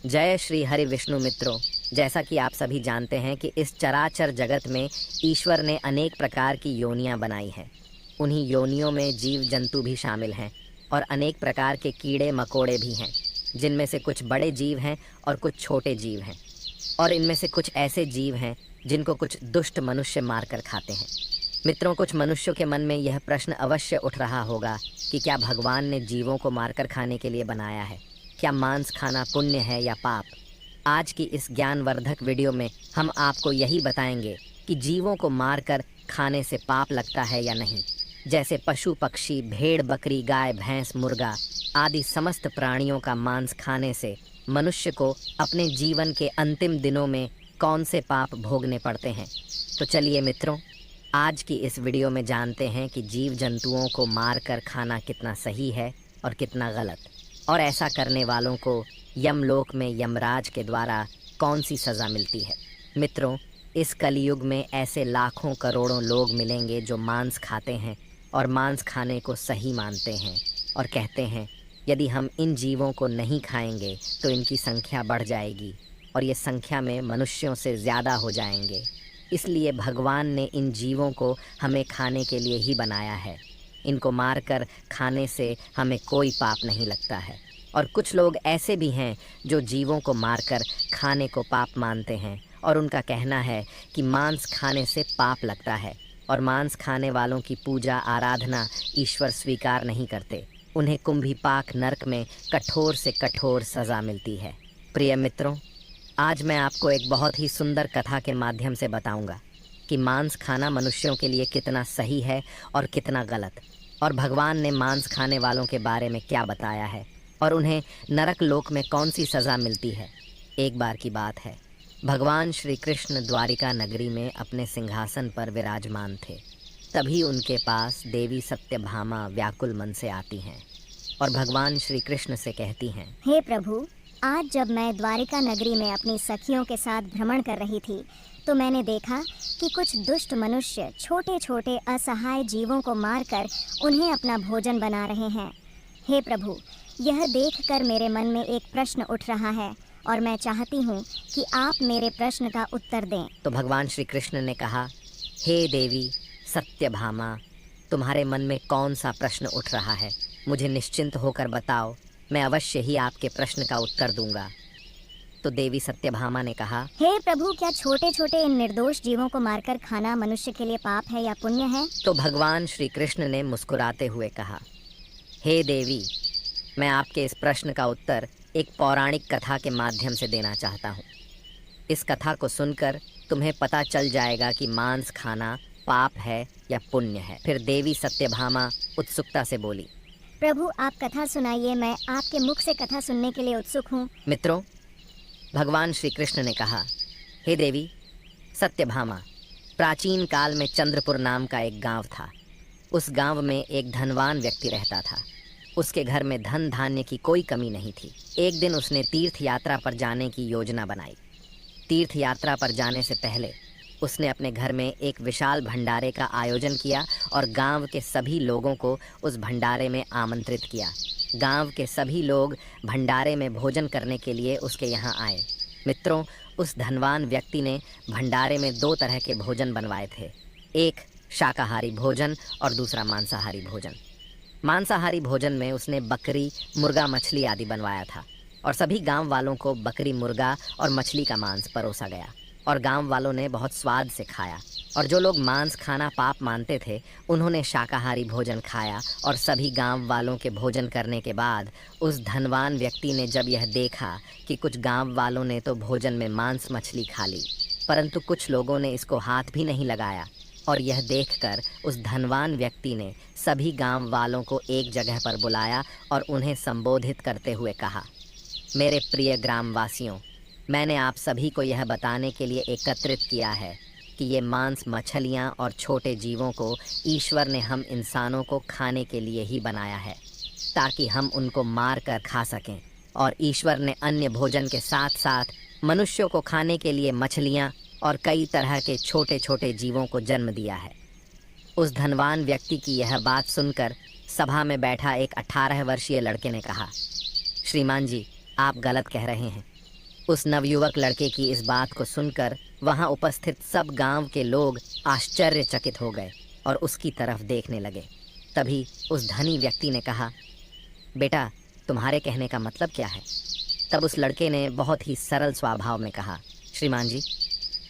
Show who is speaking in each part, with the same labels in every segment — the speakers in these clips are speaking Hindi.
Speaker 1: जय श्री हरि विष्णु मित्रों। जैसा कि आप सभी जानते हैं कि इस चराचर जगत में ईश्वर ने अनेक प्रकार की योनियां बनाई हैं। उन्हीं योनियों में जीव जंतु भी शामिल हैं और अनेक प्रकार के कीड़े मकोड़े भी हैं, जिनमें से कुछ बड़े जीव हैं और कुछ छोटे जीव हैं। और इनमें से कुछ ऐसे जीव हैं जिनको कुछ दुष्ट मनुष्य मारकर खाते हैं। मित्रों, कुछ मनुष्यों के मन में यह प्रश्न अवश्य उठ रहा होगा कि क्या भगवान ने जीवों को मारकर खाने के लिए बनाया है? क्या मांस खाना पुण्य है या पाप? आज की इस ज्ञानवर्धक वीडियो में हम आपको यही बताएंगे कि जीवों को मारकर खाने से पाप लगता है या नहीं। जैसे पशु पक्षी, भेड़ बकरी, गाय भैंस, मुर्गा आदि समस्त प्राणियों का मांस खाने से मनुष्य को अपने जीवन के अंतिम दिनों में कौन से पाप भोगने पड़ते हैं। तो चलिए मित्रों, आज की इस वीडियो में जानते हैं कि जीव जंतुओं को मारकर खाना कितना सही है और कितना गलत, और ऐसा करने वालों को यमलोक में यमराज के द्वारा कौन सी सज़ा मिलती है। मित्रों, इस कलयुग में ऐसे लाखों करोड़ों लोग मिलेंगे जो मांस खाते हैं और मांस खाने को सही मानते हैं और कहते हैं यदि हम इन जीवों को नहीं खाएंगे तो इनकी संख्या बढ़ जाएगी और ये संख्या में मनुष्यों से ज़्यादा हो जाएंगे। इसलिए भगवान ने इन जीवों को हमें खाने के लिए ही बनाया है। इनको मारकर खाने से हमें कोई पाप नहीं लगता है। और कुछ लोग ऐसे भी हैं जो जीवों को मारकर खाने को पाप मानते हैं और उनका कहना है कि मांस खाने से पाप लगता है और मांस खाने वालों की पूजा आराधना ईश्वर स्वीकार नहीं करते। उन्हें कुंभीपाक नरक में कठोर से कठोर सज़ा मिलती है। प्रिय मित्रों, आज मैं आपको एक बहुत ही सुंदर कथा के माध्यम से बताऊंगा कि मांस खाना मनुष्यों के लिए कितना सही है और कितना गलत, और भगवान ने मांस खाने वालों के बारे में क्या बताया है और उन्हें नरक लोक में कौन सी सज़ा मिलती है। एक बार की बात है, भगवान श्री कृष्ण द्वारिका नगरी में अपने सिंहासन पर विराजमान थे। तभी उनके पास देवी सत्यभामा व्याकुल मन से आती हैं और भगवान श्री कृष्ण से कहती हैं,
Speaker 2: हे प्रभु, आज जब मैं द्वारिका नगरी में अपनी सखियों के साथ भ्रमण कर रही थी तो मैंने देखा कि कुछ दुष्ट मनुष्य छोटे छोटे असहाय जीवों को मारकर उन्हें अपना भोजन बना रहे हैं। हे प्रभु, यह देखकर मेरे मन में एक प्रश्न उठ रहा है और मैं चाहती हूँ कि आप मेरे प्रश्न का उत्तर दें।
Speaker 1: तो भगवान श्री कृष्ण ने कहा, हे देवी सत्यभामा, तुम्हारे मन में कौन सा प्रश्न उठ रहा है? मुझे निश्चिंत होकर बताओ, मैं अवश्य ही आपके प्रश्न का उत्तर दूंगा। तो देवी सत्यभामा ने कहा,
Speaker 2: हे प्रभु, क्या छोटे छोटे इन निर्दोष जीवों को मारकर खाना मनुष्य के लिए पाप है या पुण्य है?
Speaker 1: तो भगवान श्री कृष्ण ने मुस्कुराते हुए कहा, हे देवी, मैं आपके इस प्रश्न का उत्तर एक पौराणिक कथा के माध्यम से देना चाहता हूँ। इस कथा को सुनकर तुम्हें पता चल जाएगा कि मांस खाना पाप है या पुण्य है। फिर देवी सत्यभामा उत्सुकता से बोली,
Speaker 2: प्रभु, आप कथा सुनाइए, मैं आपके मुख से कथा सुनने के लिए उत्सुक हूँ।
Speaker 1: मित्रों, भगवान श्री कृष्ण ने कहा, हे देवी सत्यभामा, प्राचीन काल में चंद्रपुर नाम का एक गांव था। उस गांव में एक धनवान व्यक्ति रहता था। उसके घर में धन धान्य की कोई कमी नहीं थी। एक दिन उसने तीर्थ यात्रा पर जाने की योजना बनाई। तीर्थ यात्रा पर जाने से पहले उसने अपने घर में एक विशाल भंडारे का आयोजन किया और गांव के सभी लोगों को उस भंडारे में आमंत्रित किया। गांव के सभी लोग भंडारे में भोजन करने के लिए उसके यहाँ आए। मित्रों, उस धनवान व्यक्ति ने भंडारे में दो तरह के भोजन बनवाए थे, एक शाकाहारी भोजन और दूसरा मांसाहारी भोजन। मांसाहारी भोजन में उसने बकरी, मुर्गा, मछली आदि बनवाया था और सभी गांव वालों को बकरी, मुर्गा और मछली का मांस परोसा गया और गांव वालों ने बहुत स्वाद से खाया। और जो लोग मांस खाना पाप मानते थे उन्होंने शाकाहारी भोजन खाया। और सभी गांव वालों के भोजन करने के बाद उस धनवान व्यक्ति ने जब यह देखा कि कुछ गांव वालों ने तो भोजन में मांस मछली खा ली, परंतु कुछ लोगों ने इसको हाथ भी नहीं लगाया, और यह देखकर उस धनवान व्यक्ति ने सभी गांव वालों को एक जगह पर बुलाया और उन्हें संबोधित करते हुए कहा, मेरे प्रिय ग्रामवासियों, मैंने आप सभी को यह बताने के लिए एकत्रित किया है कि ये मांस, मछलियाँ और छोटे जीवों को ईश्वर ने हम इंसानों को खाने के लिए ही बनाया है, ताकि हम उनको मार कर खा सकें। और ईश्वर ने अन्य भोजन के साथ साथ मनुष्यों को खाने के लिए मछलियाँ और कई तरह के छोटे छोटे जीवों को जन्म दिया है। उस धनवान व्यक्ति की यह बात सुनकर सभा में बैठा एक 18 वर्षीय लड़के ने कहा, श्रीमान जी, आप गलत कह रहे हैं। उस नवयुवक लड़के की इस बात को सुनकर वहां उपस्थित सब गांव के लोग आश्चर्यचकित हो गए और उसकी तरफ देखने लगे। तभी उस धनी व्यक्ति ने कहा, बेटा, तुम्हारे कहने का मतलब क्या है? तब उस लड़के ने बहुत ही सरल स्वभाव में कहा, श्रीमान जी,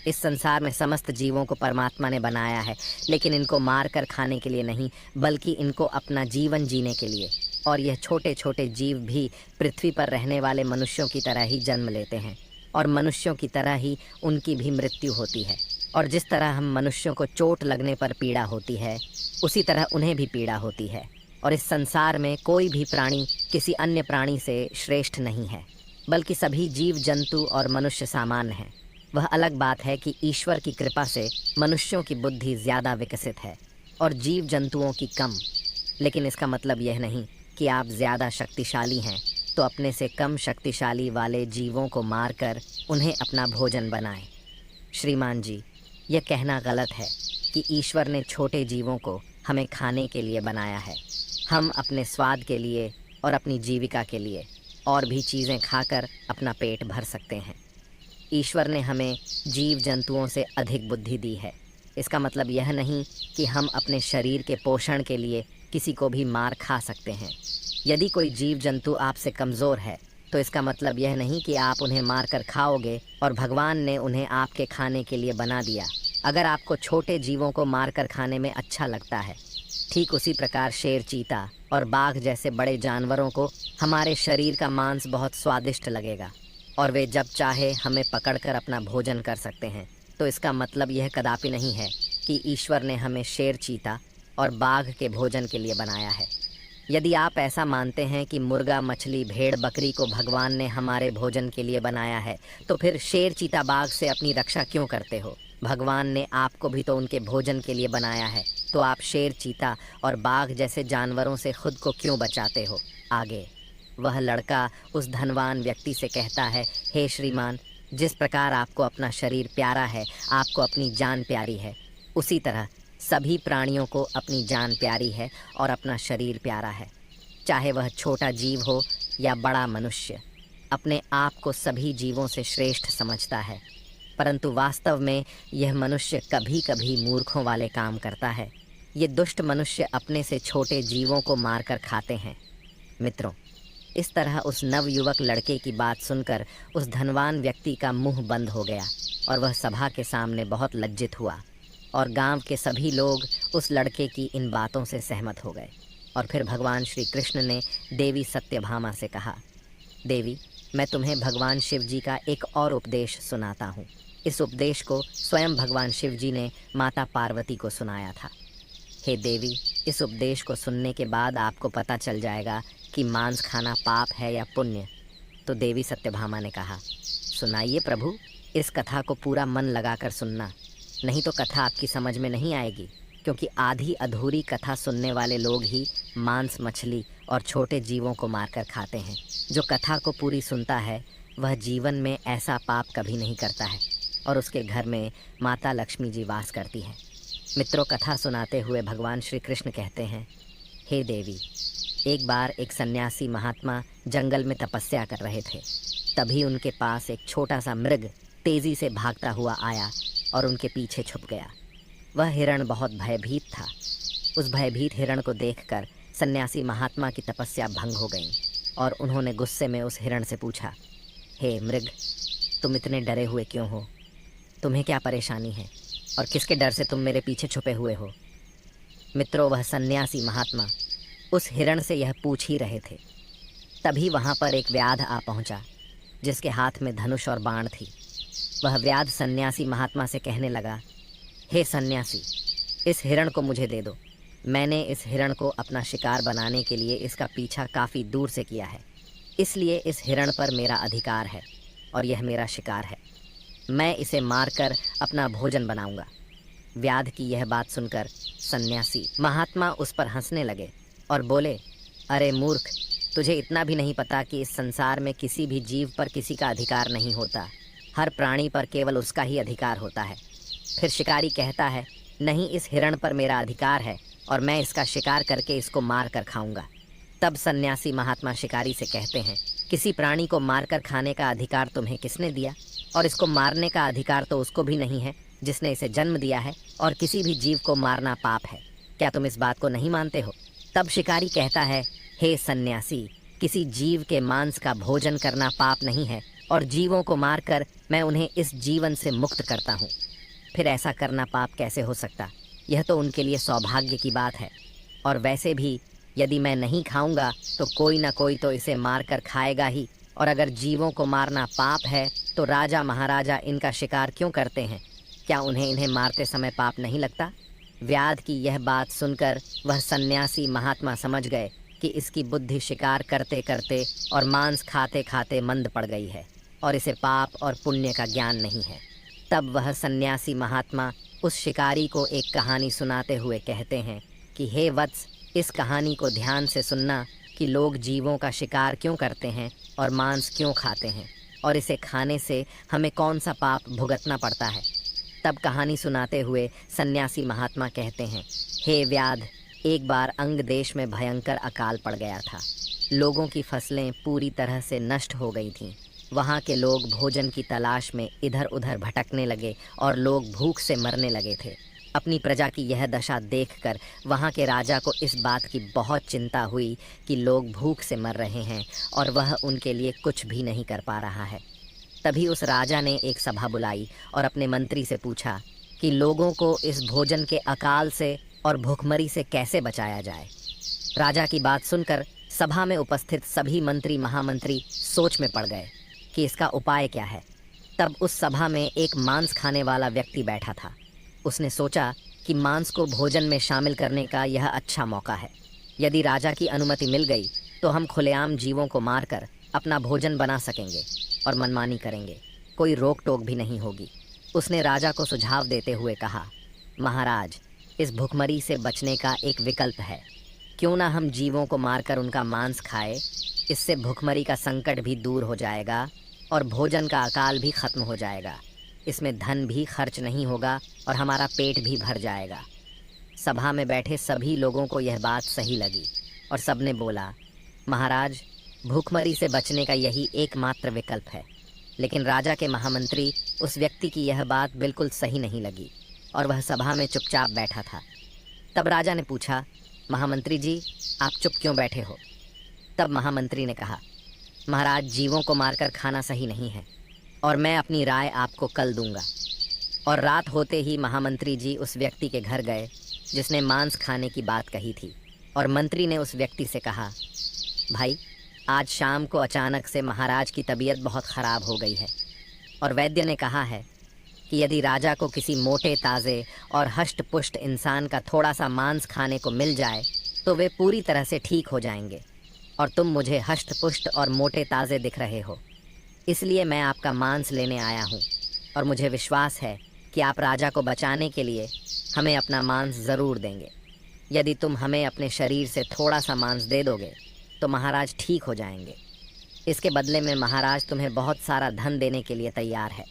Speaker 1: इस संसार में समस्त जीवों को परमात्मा ने बनाया है, लेकिन इनको मार कर खाने के लिए नहीं, बल्कि इनको अपना जीवन जीने के लिए। और यह छोटे छोटे जीव भी पृथ्वी पर रहने वाले मनुष्यों की तरह ही जन्म लेते हैं और मनुष्यों की तरह ही उनकी भी मृत्यु होती है। और जिस तरह हम मनुष्यों को चोट लगने पर पीड़ा होती है, उसी तरह उन्हें भी पीड़ा होती है। और इस संसार में कोई भी प्राणी किसी अन्य प्राणी से श्रेष्ठ नहीं है, बल्कि सभी जीव जंतु और मनुष्य समान हैं। वह अलग बात है कि ईश्वर की कृपा से मनुष्यों की बुद्धि ज़्यादा विकसित है और जीव जंतुओं की कम। लेकिन इसका मतलब यह नहीं कि आप ज़्यादा शक्तिशाली हैं तो अपने से कम शक्तिशाली वाले जीवों को मारकर उन्हें अपना भोजन बनाएं। श्रीमान जी, यह कहना गलत है कि ईश्वर ने छोटे जीवों को हमें खाने के लिए बनाया है। हम अपने स्वाद के लिए और अपनी जीविका के लिए और भी चीज़ें खाकर अपना पेट भर सकते हैं। ईश्वर ने हमें जीव जंतुओं से अधिक बुद्धि दी है। इसका मतलब यह नहीं कि हम अपने शरीर के पोषण के लिए किसी को भी मार खा सकते हैं। यदि कोई जीव जंतु आपसे कमज़ोर है तो इसका मतलब यह नहीं कि आप उन्हें मार कर खाओगे और भगवान ने उन्हें आपके खाने के लिए बना दिया। अगर आपको छोटे जीवों को मार कर खाने में अच्छा लगता है, ठीक उसी प्रकार शेर, चीता और बाघ जैसे बड़े जानवरों को हमारे शरीर का मांस बहुत स्वादिष्ट लगेगा और वे जब चाहे हमें पकड़कर अपना भोजन कर सकते हैं। तो इसका मतलब यह कदापि नहीं है कि ईश्वर ने हमें शेर, चीता और बाघ के भोजन के लिए बनाया है। यदि आप ऐसा मानते हैं कि मुर्गा, मछली, भेड़, बकरी को भगवान ने हमारे भोजन के लिए बनाया है, तो फिर शेर, चीता, बाघ से अपनी रक्षा क्यों करते हो? भगवान ने आपको भी तो उनके भोजन के लिए बनाया है, तो आप शेर, चीता और बाघ जैसे जानवरों से खुद को क्यों बचाते हो? आगे वह लड़का उस धनवान व्यक्ति से कहता है, हे श्रीमान, जिस प्रकार आपको अपना शरीर प्यारा है, आपको अपनी जान प्यारी है, उसी तरह सभी प्राणियों को अपनी जान प्यारी है और अपना शरीर प्यारा है। चाहे वह छोटा जीव हो या बड़ा मनुष्य, अपने आप को सभी जीवों से श्रेष्ठ समझता है, परंतु वास्तव में यह मनुष्य कभी कभी मूर्खों वाले काम करता है। ये दुष्ट मनुष्य अपने से छोटे जीवों को मारकर खाते हैं। मित्रों, इस तरह उस नवयुवक लड़के की बात सुनकर उस धनवान व्यक्ति का मुंह बंद हो गया और वह सभा के सामने बहुत लज्जित हुआ। और गांव के सभी लोग उस लड़के की इन बातों से सहमत हो गए। और फिर भगवान श्री कृष्ण ने देवी सत्यभामा से कहा, देवी, मैं तुम्हें भगवान शिव जी का एक और उपदेश सुनाता हूँ। इस उपदेश को स्वयं भगवान शिव जी ने माता पार्वती को सुनाया था। हे देवी, इस उपदेश को सुनने के बाद आपको पता चल जाएगा कि मांस खाना पाप है या पुण्य। तो देवी सत्यभामा ने कहा, सुनाइए प्रभु, इस कथा को पूरा मन लगाकर सुनना, नहीं तो कथा आपकी समझ में नहीं आएगी, क्योंकि आधी अधूरी कथा सुनने वाले लोग ही मांस, मछली और छोटे जीवों को मारकर खाते हैं। जो कथा को पूरी सुनता है वह जीवन में ऐसा पाप कभी नहीं करता है और उसके घर में माता लक्ष्मी जी वास करती हैं। मित्रों, कथा सुनाते हुए भगवान श्री कृष्ण कहते हैं, हे देवी, एक बार एक सन्यासी महात्मा जंगल में तपस्या कर रहे थे। तभी उनके पास एक छोटा सा मृग तेज़ी से भागता हुआ आया और उनके पीछे छुप गया। वह हिरण बहुत भयभीत था। उस भयभीत हिरण को देखकर सन्यासी महात्मा की तपस्या भंग हो गई और उन्होंने गुस्से में उस हिरण से पूछा, हे मृग, तुम इतने डरे हुए क्यों हो? तुम्हें क्या परेशानी है और किसके डर से तुम मेरे पीछे छुपे हुए हो? मित्रों, वह सन्यासी महात्मा उस हिरण से यह पूछ ही रहे थे। तभी वहाँ पर एक व्याध आ पहुँचा जिसके हाथ में धनुष और बाण थी। वह व्याध सन्यासी महात्मा से कहने लगा, हे सन्यासी, इस हिरण को मुझे दे दो। मैंने इस हिरण को अपना शिकार बनाने के लिए इसका पीछा काफ़ी दूर से किया है, इसलिए इस हिरण पर मेरा अधिकार है और यह मेरा शिकार है। मैं इसे मारकर अपना भोजन बनाऊंगा। व्याध की यह बात सुनकर सन्यासी महात्मा उस पर हंसने लगे और बोले, अरे मूर्ख, तुझे इतना भी नहीं पता कि इस संसार में किसी भी जीव पर किसी का अधिकार नहीं होता। हर प्राणी पर केवल उसका ही अधिकार होता है। फिर शिकारी कहता है, नहीं, इस हिरण पर मेरा अधिकार है और मैं इसका शिकार करके इसको मार कर खाऊंगा। तब सन्यासी महात्मा शिकारी से कहते हैं, किसी प्राणी को मारकर खाने का अधिकार तुम्हें किसने दिया? और इसको मारने का अधिकार तो उसको भी नहीं है जिसने इसे जन्म दिया है, और किसी भी जीव को मारना पाप है। क्या तुम इस बात को नहीं मानते हो? तब शिकारी कहता है, हे सन्यासी, किसी जीव के मांस का भोजन करना पाप नहीं है, और जीवों को मारकर मैं उन्हें इस जीवन से मुक्त करता हूँ। फिर ऐसा करना पाप कैसे हो सकता? यह तो उनके लिए सौभाग्य की बात है। और वैसे भी यदि मैं नहीं खाऊंगा तो कोई ना कोई तो इसे मारकर खाएगा ही, और अगर जीवों को मारना पाप है तो राजा महाराजा इनका शिकार क्यों करते हैं? क्या उन्हें इन्हें मारते समय पाप नहीं लगता? व्याध की यह बात सुनकर वह सन्यासी महात्मा समझ गए कि इसकी बुद्धि शिकार करते करते और मांस खाते खाते मंद पड़ गई है, और इसे पाप और पुण्य का ज्ञान नहीं है। तब वह सन्यासी महात्मा उस शिकारी को एक कहानी सुनाते हुए कहते हैं कि हे वत्स, इस कहानी को ध्यान से सुनना कि लोग जीवों का शिकार क्यों करते हैं और मांस क्यों खाते हैं, और इसे खाने से हमें कौन सा पाप भुगतना पड़ता है। तब कहानी सुनाते हुए सन्यासी महात्मा कहते हैं, हे व्याध, एक बार अंग देश में भयंकर अकाल पड़ गया था। लोगों की फसलें पूरी तरह से नष्ट हो गई थीं। वहाँ के लोग भोजन की तलाश में इधर उधर भटकने लगे और लोग भूख से मरने लगे थे। अपनी प्रजा की यह दशा देखकर वहाँ के राजा को इस बात की बहुत चिंता हुई कि लोग भूख से मर रहे हैं और वह उनके लिए कुछ भी नहीं कर पा रहा है। तभी उस राजा ने एक सभा बुलाई और अपने मंत्री से पूछा कि लोगों को इस भोजन के अकाल से और भूखमरी से कैसे बचाया जाए। राजा की बात सुनकर सभा में उपस्थित सभी मंत्री महामंत्री सोच में पड़ गए कि इसका उपाय क्या है। तब उस सभा में एक मांस खाने वाला व्यक्ति बैठा था। उसने सोचा कि मांस को भोजन में शामिल करने का यह अच्छा मौका है। यदि राजा की अनुमति मिल गई तो हम खुलेआम जीवों को मारकर अपना भोजन बना सकेंगे और मनमानी करेंगे, कोई रोक टोक भी नहीं होगी। उसने राजा को सुझाव देते हुए कहा, महाराज, इस भुखमरी से बचने का एक विकल्प है। क्यों ना हम जीवों को मारकर उनका मांस खाए। इससे भुखमरी का संकट भी दूर हो जाएगा और भोजन का अकाल भी खत्म हो जाएगा। इसमें धन भी खर्च नहीं होगा और हमारा पेट भी भर जाएगा। सभा में बैठे सभी लोगों को यह बात सही लगी और सबने बोला, महाराज, भूखमरी से बचने का यही एकमात्र विकल्प है। लेकिन राजा के महामंत्री उस व्यक्ति की यह बात बिल्कुल सही नहीं लगी और वह सभा में चुपचाप बैठा था। तब राजा ने पूछा, महामंत्री जी, आप चुप क्यों बैठे हो? तब महामंत्री ने कहा, महाराज, जीवों को मारकर खाना सही नहीं है और मैं अपनी राय आपको कल दूंगा। और रात होते ही महामंत्री जी उस व्यक्ति के घर गए जिसने मांस खाने की बात कही थी, और मंत्री ने उस व्यक्ति से कहा, भाई, आज शाम को अचानक से महाराज की तबीयत बहुत ख़राब हो गई है और वैद्य ने कहा है कि यदि राजा को किसी मोटे ताज़े और हष्ट पुष्ट इंसान का थोड़ा सा मांस खाने को मिल जाए तो वे पूरी तरह से ठीक हो जाएंगे। और तुम मुझे हष्ट पुष्ट और मोटे ताज़े दिख रहे हो, इसलिए मैं आपका मांस लेने आया हूँ। और मुझे विश्वास है कि आप राजा को बचाने के लिए हमें अपना मांस ज़रूर देंगे। यदि तुम हमें अपने शरीर से थोड़ा सा मांस दे दोगे तो महाराज ठीक हो जाएंगे। इसके बदले में महाराज तुम्हें बहुत सारा धन देने के लिए तैयार है।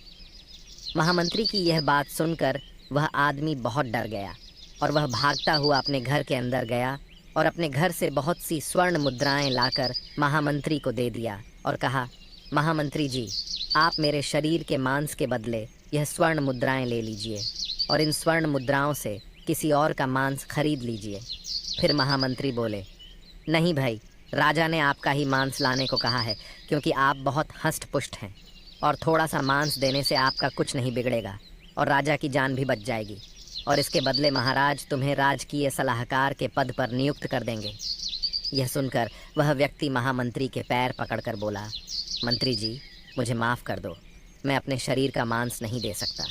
Speaker 1: महामंत्री की यह बात सुनकर वह आदमी बहुत डर गया और वह भागता हुआ अपने घर के अंदर गया और अपने घर से बहुत सी स्वर्ण मुद्राएं लाकर महामंत्री को दे दिया और कहा, महामंत्री जी, आप मेरे शरीर के मांस के बदले यह स्वर्ण मुद्राएं ले लीजिए और इन स्वर्ण मुद्राओं से किसी और का मांस खरीद लीजिए। फिर महामंत्री बोले, नहीं भाई, राजा ने आपका ही मांस लाने को कहा है क्योंकि आप बहुत हष्ट पुष्ट हैं और थोड़ा सा मांस देने से आपका कुछ नहीं बिगड़ेगा और राजा की जान भी बच जाएगी, और इसके बदले महाराज तुम्हें राजकीय सलाहकार के पद पर नियुक्त कर देंगे। यह सुनकर वह व्यक्ति महामंत्री के पैर पकड़कर बोला, मंत्री जी, मुझे माफ़ कर दो, मैं अपने शरीर का मांस नहीं दे सकता।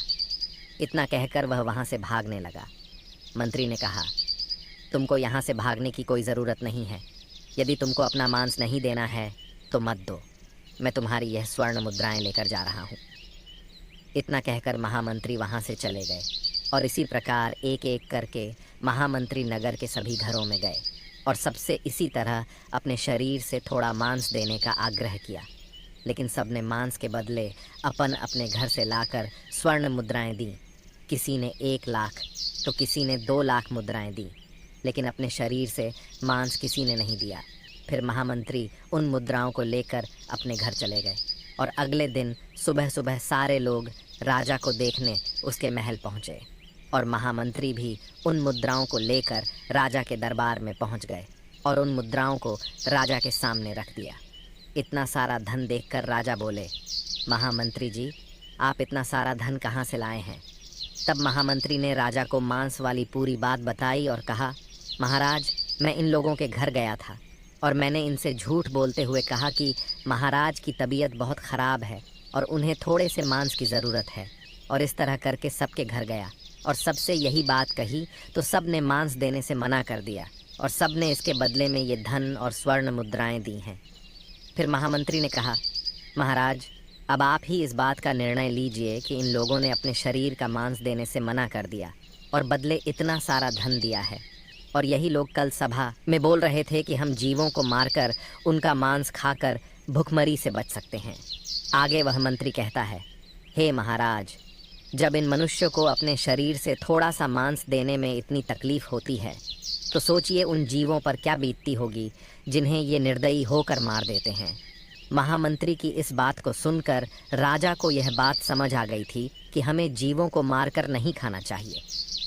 Speaker 1: इतना कहकर वह वहाँ से भागने लगा। मंत्री ने कहा, तुमको यहाँ से भागने की कोई ज़रूरत नहीं है। यदि तुमको अपना मांस नहीं देना है तो मत दो, मैं तुम्हारी यह स्वर्ण मुद्राएं लेकर जा रहा हूँ। इतना कहकर महामंत्री वहाँ से चले गए और इसी प्रकार एक एक करके महामंत्री नगर के सभी घरों में गए और सबसे इसी तरह अपने शरीर से थोड़ा मांस देने का आग्रह किया। लेकिन सबने मांस के बदले अपने घर से लाकर स्वर्ण मुद्राएं दी। किसी ने 1 लाख तो किसी ने 2 लाख मुद्राएं दी, लेकिन अपने शरीर से मांस किसी ने नहीं दिया। फिर महामंत्री उन मुद्राओं को लेकर अपने घर चले गए और अगले दिन सुबह सुबह सारे लोग राजा को देखने उसके महल पहुँचे और महामंत्री भी उन मुद्राओं को लेकर राजा के दरबार में पहुँच गए और उन मुद्राओं को राजा के सामने रख दिया। इतना सारा धन देखकर राजा बोले, महामंत्री जी, आप इतना सारा धन कहाँ से लाए हैं? तब महामंत्री ने राजा को मांस वाली पूरी बात बताई और कहा, महाराज, मैं इन लोगों के घर गया था और मैंने इनसे झूठ बोलते हुए कहा कि महाराज की तबीयत बहुत ख़राब है और उन्हें थोड़े से मांस की ज़रूरत है, और इस तरह करके सबके घर गया और सबसे यही बात कही तो सब ने मांस देने से मना कर दिया और सब ने इसके बदले में ये धन और स्वर्ण मुद्राएं दी हैं। फिर महामंत्री ने कहा, महाराज, अब आप ही इस बात का निर्णय लीजिए कि इन लोगों ने अपने शरीर का मांस देने से मना कर दिया और बदले इतना सारा धन दिया है, और यही लोग कल सभा में बोल रहे थे कि हम जीवों को मारकर उनका मांस खाकर भुखमरी से बच सकते हैं। आगे वह मंत्री कहता है, हे महाराज, जब इन मनुष्यों को अपने शरीर से थोड़ा सा मांस देने में इतनी तकलीफ होती है तो सोचिए उन जीवों पर क्या बीतती होगी जिन्हें ये निर्दयी होकर मार देते हैं। महामंत्री की इस बात को सुनकर राजा को यह बात समझ आ गई थी कि हमें जीवों को मारकर नहीं खाना चाहिए।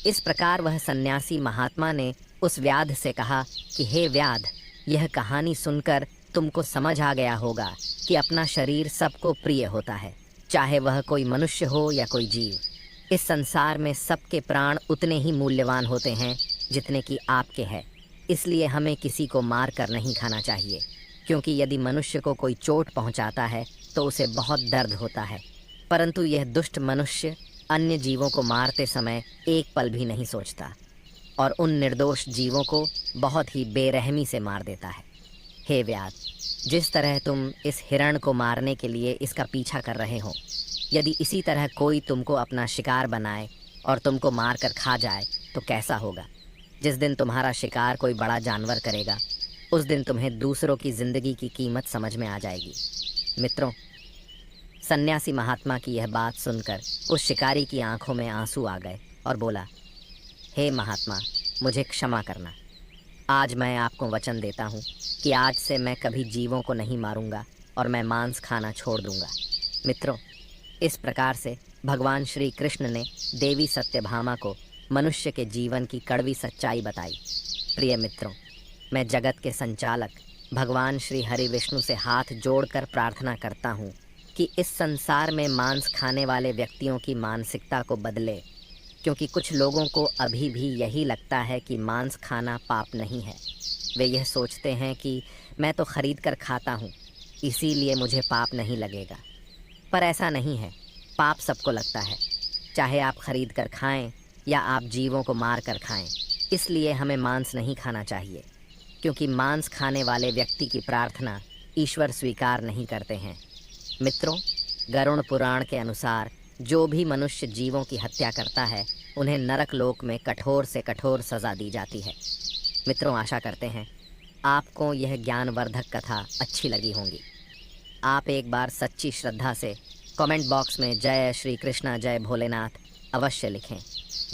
Speaker 1: इस प्रकार वह सन्यासी महात्मा ने उस व्याध से कहा कि हे व्याध, यह कहानी सुनकर तुमको समझ आ गया होगा कि अपना शरीर सबको प्रिय होता है, चाहे वह कोई मनुष्य हो या कोई जीव। इस संसार में सबके प्राण उतने ही मूल्यवान होते हैं जितने कि आपके हैं, इसलिए हमें किसी को मार कर नहीं खाना चाहिए, क्योंकि यदि मनुष्य को कोई चोट पहुंचाता है तो उसे बहुत दर्द होता है, परंतु यह दुष्ट मनुष्य अन्य जीवों को मारते समय एक पल भी नहीं सोचता और उन निर्दोष जीवों को बहुत ही बेरहमी से मार देता है। हे व्याध, जिस तरह तुम इस हिरण को मारने के लिए इसका पीछा कर रहे हो, यदि इसी तरह कोई तुमको अपना शिकार बनाए और तुमको मार कर खा जाए तो कैसा होगा? जिस दिन तुम्हारा शिकार कोई बड़ा जानवर करेगा, उस दिन तुम्हें दूसरों की ज़िंदगी की कीमत समझ में आ जाएगी। मित्रों, सन्यासी महात्मा की यह बात सुनकर उस शिकारी की आंखों में आंसू आ गए और बोला, हे महात्मा, मुझे क्षमा करना। आज मैं आपको वचन देता हूँ कि आज से मैं कभी जीवों को नहीं मारूंगा और मैं मांस खाना छोड़ दूंगा। मित्रों, इस प्रकार से भगवान श्री कृष्ण ने देवी सत्यभामा को मनुष्य के जीवन की कड़वी सच्चाई बताई। प्रिय मित्रों, मैं जगत के संचालक भगवान श्री हरि विष्णु से हाथ जोड़कर प्रार्थना करता हूँ कि इस संसार में मांस खाने वाले व्यक्तियों की मानसिकता को बदले, क्योंकि कुछ लोगों को अभी भी यही लगता है कि मांस खाना पाप नहीं है। वे यह सोचते हैं कि मैं तो खरीद कर खाता हूँ, इसीलिए मुझे पाप नहीं लगेगा। पर ऐसा नहीं है, पाप सबको लगता है, चाहे आप खरीद कर खाएं या आप जीवों को मार कर खाएं। इसलिए हमें मांस नहीं खाना चाहिए, क्योंकि मांस खाने वाले व्यक्ति की प्रार्थना ईश्वर स्वीकार नहीं करते हैं। मित्रों, गरुड़ पुराण के अनुसार जो भी मनुष्य जीवों की हत्या करता है उन्हें नरक लोक में कठोर से कठोर सज़ा दी जाती है। मित्रों, आशा करते हैं आपको यह ज्ञानवर्धक कथा अच्छी लगी होंगी। आप एक बार सच्ची श्रद्धा से कमेंट बॉक्स में जय श्री कृष्णा, जय भोलेनाथ अवश्य लिखें।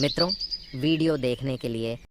Speaker 1: मित्रों, वीडियो देखने के लिए